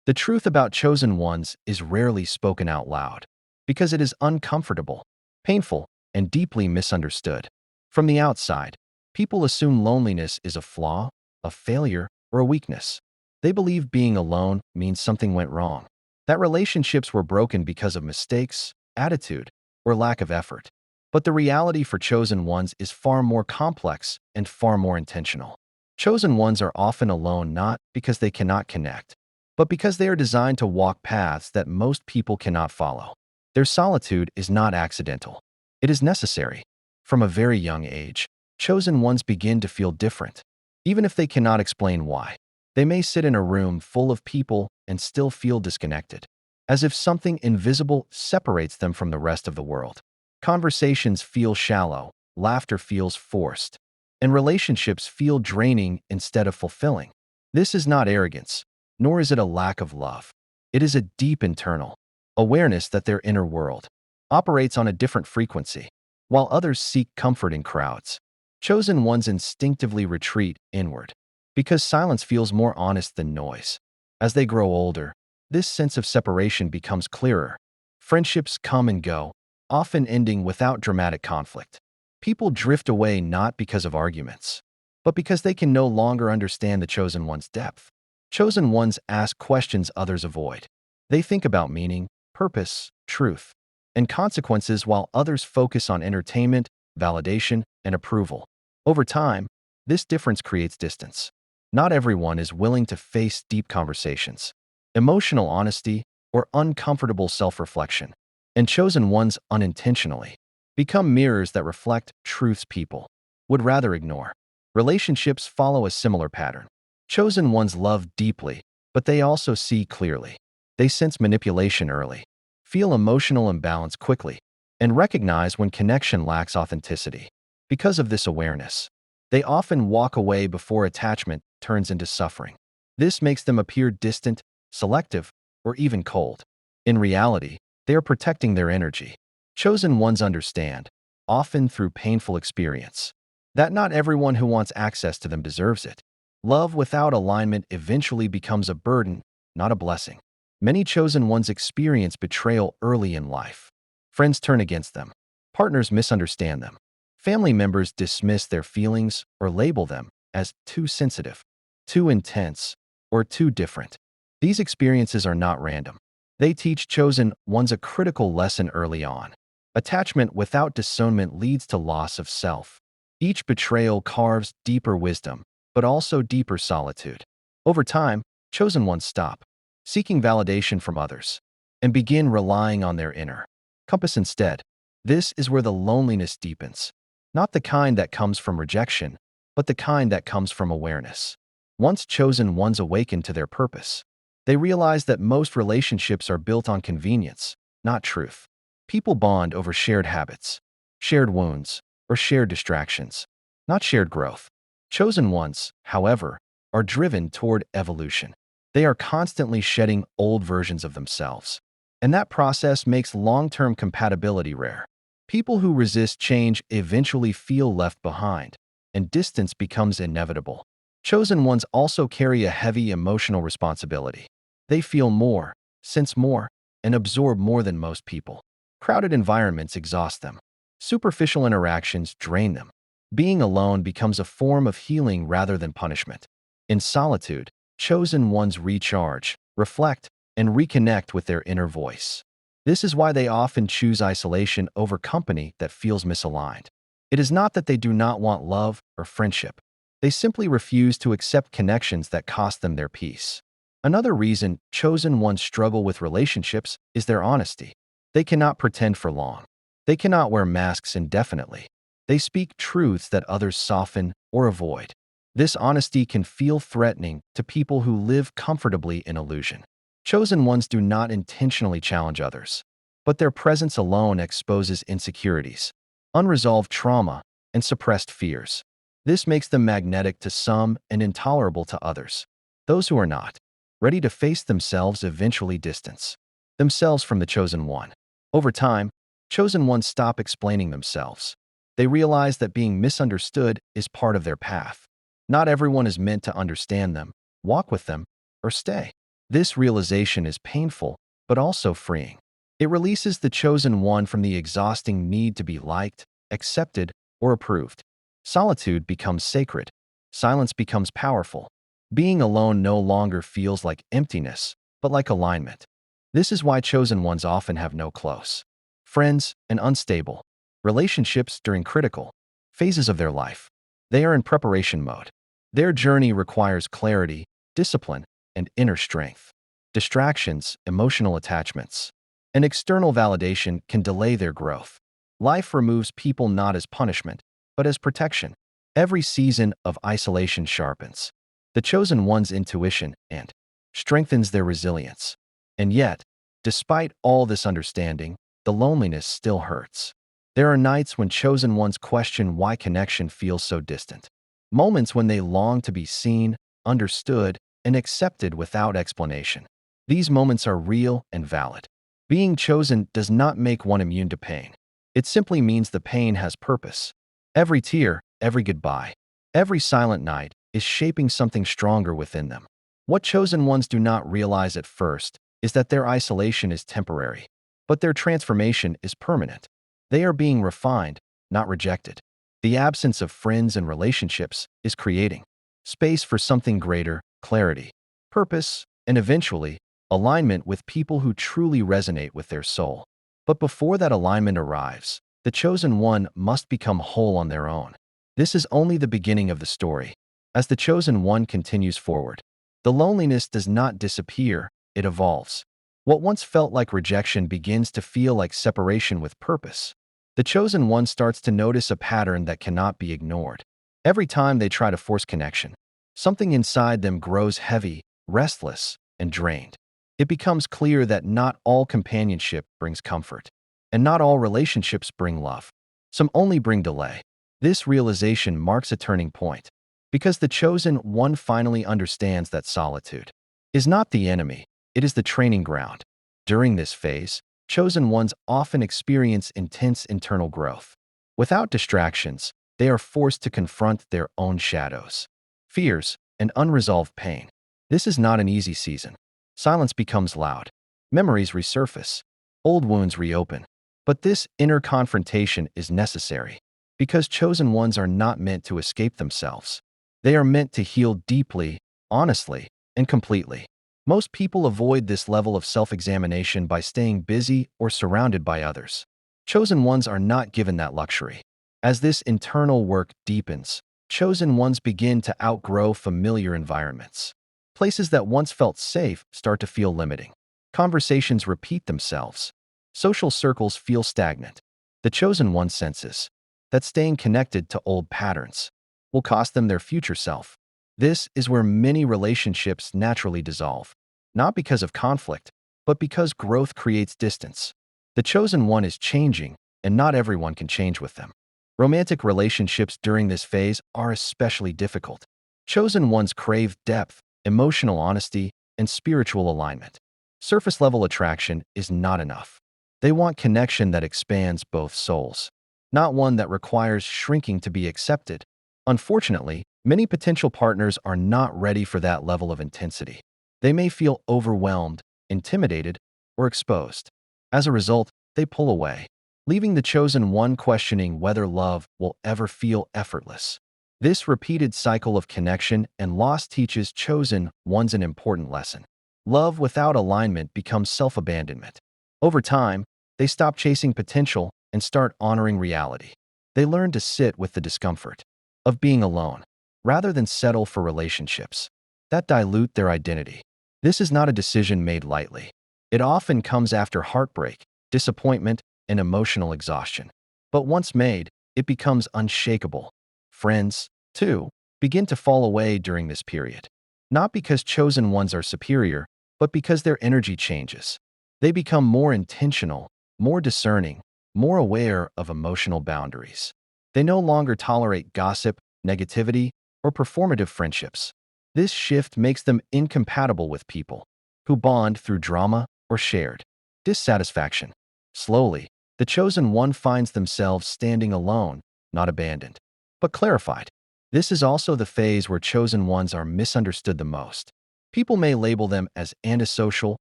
The truth about chosen ones is rarely spoken out loud because it is uncomfortable, painful, and deeply misunderstood. From the outside, people assume loneliness is a flaw, a failure, or a weakness. They believe being alone means something went wrong, that relationships were broken because of mistakes, attitude, or lack of effort. But the reality for chosen ones is far more complex and far more intentional. Chosen ones are often alone not because they cannot connect, but because they are designed to walk paths that most people cannot follow. Their solitude is not accidental. It is necessary. From a very young age, chosen ones begin to feel different, even if they cannot explain why. They may sit in a room full of people and still feel disconnected, as if something invisible separates them from the rest of the world. Conversations feel shallow, laughter feels forced, and relationships feel draining instead of fulfilling. This is not arrogance, nor is it a lack of love. It is a deep internal awareness that their inner world operates on a different frequency. While others seek comfort in crowds, chosen ones instinctively retreat inward because silence feels more honest than noise. As they grow older, this sense of separation becomes clearer. Friendships come and go, often ending without dramatic conflict. People drift away not because of arguments, but because they can no longer understand the chosen one's depth. Chosen ones ask questions others avoid. They think about meaning, purpose, truth, and consequences while others focus on entertainment, validation, and approval. Over time, this difference creates distance. Not everyone is willing to face deep conversations, emotional honesty, or uncomfortable self-reflection, and chosen ones unintentionally become mirrors that reflect truths people would rather ignore. Relationships follow a similar pattern. Chosen ones love deeply, but they also see clearly. They sense manipulation early, feel emotional imbalance quickly, and recognize when connection lacks authenticity. Because of this awareness, they often walk away before attachment turns into suffering. This makes them appear distant, selective, or even cold. In reality, they are protecting their energy. Chosen ones understand, often through painful experience, that not everyone who wants access to them deserves it. Love without alignment eventually becomes a burden, not a blessing. Many chosen ones experience betrayal early in life. Friends turn against them. Partners misunderstand them. Family members dismiss their feelings or label them as too sensitive, too intense, or too different. These experiences are not random. They teach chosen ones a critical lesson early on. Attachment without discernment leads to loss of self. Each betrayal carves deeper wisdom, but also deeper solitude. Over time, chosen ones stop seeking validation from others and begin relying on their inner compass instead. This is where the loneliness deepens, not the kind that comes from rejection, but the kind that comes from awareness. Once chosen ones awaken to their purpose, they realize that most relationships are built on convenience, not truth. People bond over shared habits, shared wounds, or shared distractions, not shared growth. Chosen ones, however, are driven toward evolution. They are constantly shedding old versions of themselves, and that process makes long-term compatibility rare. People who resist change eventually feel left behind, and distance becomes inevitable. Chosen ones also carry a heavy emotional responsibility. They feel more, sense more, and absorb more than most people. Crowded environments exhaust them. Superficial interactions drain them. Being alone becomes a form of healing rather than punishment. In solitude, chosen ones recharge, reflect, and reconnect with their inner voice. This is why they often choose isolation over company that feels misaligned. It is not that they do not want love or friendship. They simply refuse to accept connections that cost them their peace. Another reason chosen ones struggle with relationships is their honesty. They cannot pretend for long. They cannot wear masks indefinitely. They speak truths that others soften or avoid. This honesty can feel threatening to people who live comfortably in illusion. Chosen ones do not intentionally challenge others, but their presence alone exposes insecurities, unresolved trauma, and suppressed fears. This makes them magnetic to some and intolerable to others. Those who are not ready to face themselves eventually distance themselves from the chosen one. Over time, chosen ones stop explaining themselves. They realize that being misunderstood is part of their path. Not everyone is meant to understand them, walk with them, or stay. This realization is painful, but also freeing. It releases the chosen one from the exhausting need to be liked, accepted, or approved. Solitude becomes sacred. Silence becomes powerful. Being alone no longer feels like emptiness, but like alignment. This is why chosen ones often have no close friends and unstable relationships during critical phases of their life. They are in preparation mode. Their journey requires clarity, discipline, and inner strength. Distractions, emotional attachments, and external validation can delay their growth. Life removes people not as punishment, but as protection. Every season of isolation sharpens the chosen one's intuition and strengthens their resilience. And yet, despite all this understanding, the loneliness still hurts. There are nights when chosen ones question why connection feels so distant. Moments when they long to be seen, understood, and accepted without explanation. These moments are real and valid. Being chosen does not make one immune to pain. It simply means the pain has purpose. Every tear, every goodbye, every silent night is shaping something stronger within them. What chosen ones do not realize at first is that their isolation is temporary, but their transformation is permanent. They are being refined, not rejected. The absence of friends and relationships is creating space for something greater, clarity, purpose, and eventually, alignment with people who truly resonate with their soul. But before that alignment arrives, the chosen one must become whole on their own. This is only the beginning of the story. As the chosen one continues forward, the loneliness does not disappear, it evolves. What once felt like rejection begins to feel like separation with purpose. The chosen one starts to notice a pattern that cannot be ignored. Every time they try to force connection, something inside them grows heavy, restless, and drained. It becomes clear that not all companionship brings comfort, and not all relationships bring love. Some only bring delay. This realization marks a turning point, because the chosen one finally understands that solitude is not the enemy, it is the training ground. During this phase, chosen ones often experience intense internal growth. Without distractions, they are forced to confront their own shadows, fears, and unresolved pain. This is not an easy season. Silence becomes loud. Memories resurface. Old wounds reopen. But this inner confrontation is necessary, because chosen ones are not meant to escape themselves. They are meant to heal deeply, honestly, and completely. Most people avoid this level of self-examination by staying busy or surrounded by others. Chosen ones are not given that luxury. As this internal work deepens, chosen ones begin to outgrow familiar environments. Places that once felt safe start to feel limiting. Conversations repeat themselves. Social circles feel stagnant. The chosen one senses that staying connected to old patterns will cost them their future self. This is where many relationships naturally dissolve, not because of conflict, but because growth creates distance. The chosen one is changing, and not everyone can change with them. Romantic relationships during this phase are especially difficult. Chosen ones crave depth, emotional honesty, and spiritual alignment. Surface-level attraction is not enough. They want connection that expands both souls, not one that requires shrinking to be accepted. Unfortunately, many potential partners are not ready for that level of intensity. They may feel overwhelmed, intimidated, or exposed. As a result, they pull away, leaving the chosen one questioning whether love will ever feel effortless. This repeated cycle of connection and loss teaches chosen ones an important lesson. Love without alignment becomes self-abandonment. Over time, they stop chasing potential and start honoring reality. They learn to sit with the discomfort of being alone, rather than settle for relationships that dilute their identity. This is not a decision made lightly. It often comes after heartbreak, disappointment, and emotional exhaustion. But once made, it becomes unshakable. Friends, too, begin to fall away during this period. Not because chosen ones are superior, but because their energy changes. They become more intentional, more discerning, more aware of emotional boundaries. They no longer tolerate gossip, negativity, or performative friendships. This shift makes them incompatible with people who bond through drama or shared dissatisfaction. Slowly, the chosen one finds themselves standing alone, not abandoned, but clarified. This is also the phase where chosen ones are misunderstood the most. People may label them as antisocial,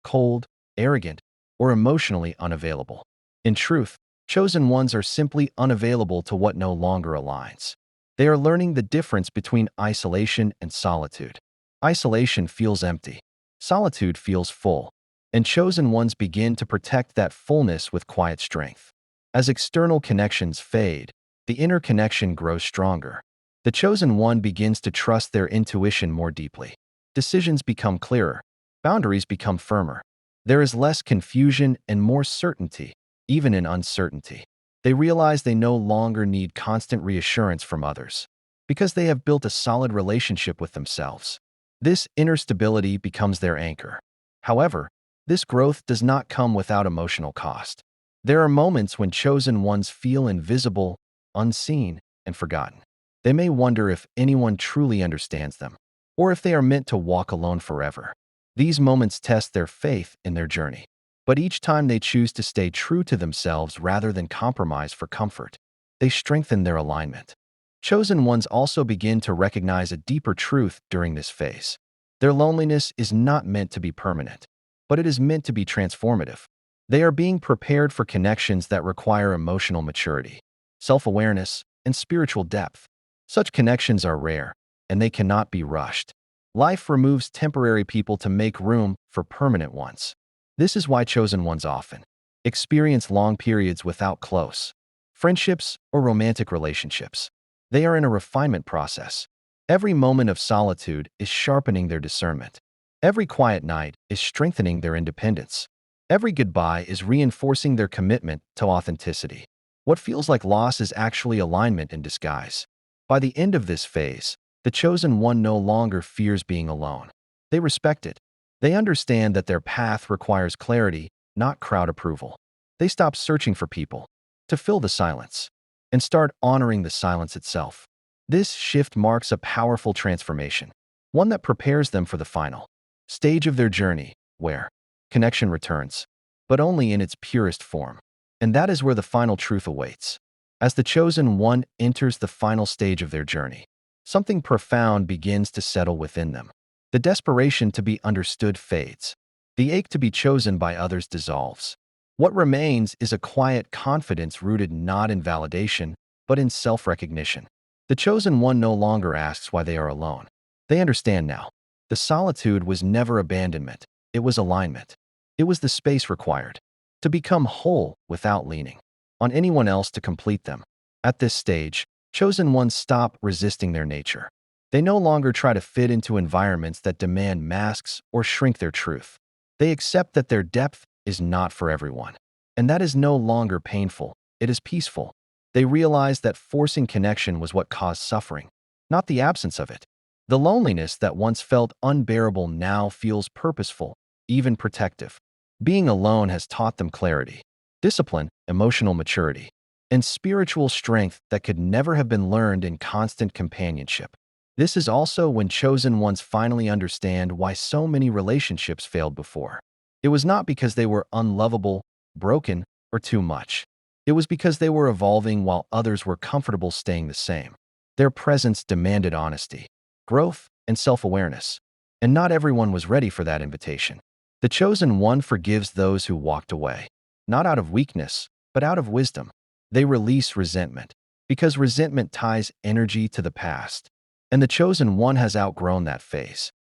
cold, arrogant, or emotionally unavailable. In truth, chosen ones are simply unavailable to what no longer aligns. They are learning the difference between isolation and solitude. Isolation feels empty. Solitude feels full. And chosen ones begin to protect that fullness with quiet strength. As external connections fade, the inner connection grows stronger. The chosen one begins to trust their intuition more deeply. Decisions become clearer. Boundaries become firmer. There is less confusion and more certainty, even in uncertainty. They realize they no longer need constant reassurance from others because they have built a solid relationship with themselves. This inner stability becomes their anchor. However, this growth does not come without emotional cost. There are moments when chosen ones feel invisible, unseen, and forgotten. They may wonder if anyone truly understands them, or if they are meant to walk alone forever. These moments test their faith in their journey. But each time they choose to stay true to themselves rather than compromise for comfort, they strengthen their alignment. Chosen ones also begin to recognize a deeper truth during this phase. Their loneliness is not meant to be permanent, but it is meant to be transformative. They are being prepared for connections that require emotional maturity, self-awareness, and spiritual depth. Such connections are rare, and they cannot be rushed. Life removes temporary people to make room for permanent ones. This is why chosen ones often experience long periods without close friendships or romantic relationships. They are in a refinement process. Every moment of solitude is sharpening their discernment. Every quiet night is strengthening their independence. Every goodbye is reinforcing their commitment to authenticity. What feels like loss is actually alignment in disguise. By the end of this phase, the chosen one no longer fears being alone. They respect it. They understand that their path requires clarity, not crowd approval. They stop searching for people to fill the silence and start honoring the silence itself. This shift marks a powerful transformation, one that prepares them for the final stage of their journey, where connection returns, but only in its purest form. And that is where the final truth awaits. As the chosen one enters the final stage of their journey, something profound begins to settle within them. The desperation to be understood fades. The ache to be chosen by others dissolves. What remains is a quiet confidence rooted not in validation, but in self-recognition. The chosen one no longer asks why they are alone. They understand now. The solitude was never abandonment. It was alignment. It was the space required to become whole without leaning on anyone else to complete them. At this stage, chosen ones stop resisting their nature. They no longer try to fit into environments that demand masks or shrink their truth. They accept that their depth is not for everyone. And that is no longer painful, it is peaceful. They realize that forcing connection was what caused suffering, not the absence of it. The loneliness that once felt unbearable now feels purposeful, even protective. Being alone has taught them clarity, discipline, emotional maturity, and spiritual strength that could never have been learned in constant companionship. This is also when chosen ones finally understand why so many relationships failed before. It was not because they were unlovable, broken, or too much. It was because they were evolving while others were comfortable staying the same. Their presence demanded honesty, growth, and self-awareness. And not everyone was ready for that invitation. The chosen one forgives those who walked away, not out of weakness, but out of wisdom. They release resentment, because resentment ties energy to the past. And the chosen one has outgrown that phase.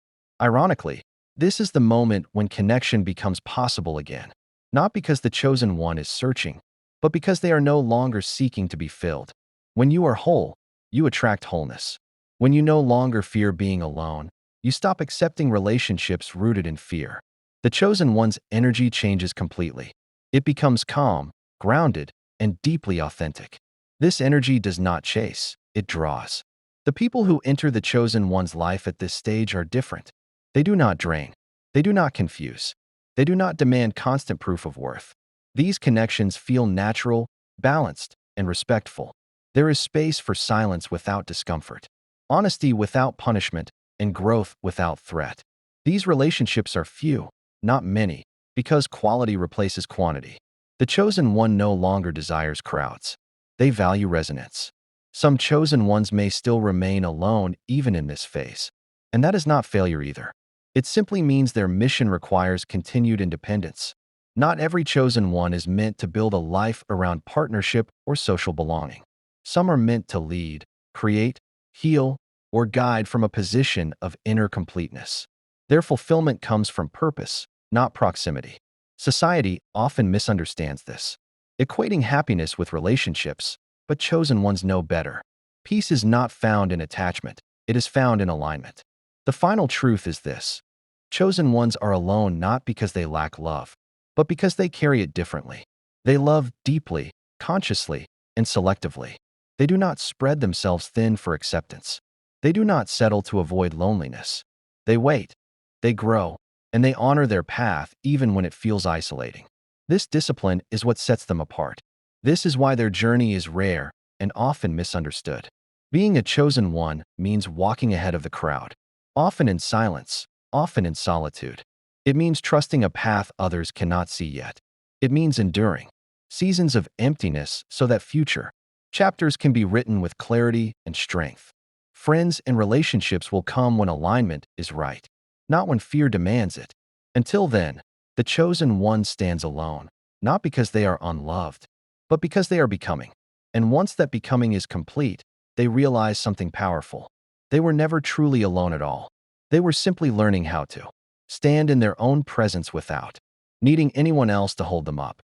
Ironically, this is the moment when connection becomes possible again, not because the chosen one is searching, but because they are no longer seeking to be filled. When you are whole, you attract wholeness. When you no longer fear being alone, you stop accepting relationships rooted in fear. The chosen one's energy changes completely. It becomes calm, grounded, and deeply authentic. This energy does not chase, it draws. The people who enter the chosen one's life at this stage are different. They do not drain. They do not confuse. They do not demand constant proof of worth. These connections feel natural, balanced, and respectful. There is space for silence without discomfort, honesty without punishment, and growth without threat. These relationships are few, not many, because quality replaces quantity. The chosen one no longer desires crowds. They value resonance. Some chosen ones may still remain alone even in this phase. And that is not failure either. It simply means their mission requires continued independence. Not every chosen one is meant to build a life around partnership or social belonging. Some are meant to lead, create, heal, or guide from a position of inner completeness. Their fulfillment comes from purpose, not proximity. Society often misunderstands this, equating happiness with relationships, but chosen ones know better. Peace is not found in attachment, it is found in alignment. The final truth is this: chosen ones are alone not because they lack love, but because they carry it differently. They love deeply, consciously, and selectively. They do not spread themselves thin for acceptance. They do not settle to avoid loneliness. They wait, they grow, and they honor their path even when it feels isolating. This discipline is what sets them apart. This is why their journey is rare and often misunderstood. Being a chosen one means walking ahead of the crowd, often in silence, often in solitude. It means trusting a path others cannot see yet. It means enduring seasons of emptiness so that future chapters can be written with clarity and strength. Friends and relationships will come when alignment is right, not when fear demands it. Until then, the chosen one stands alone, not because they are unloved, but because they are becoming. And once that becoming is complete, they realize something powerful. They were never truly alone at all. They were simply learning how to stand in their own presence without needing anyone else to hold them up.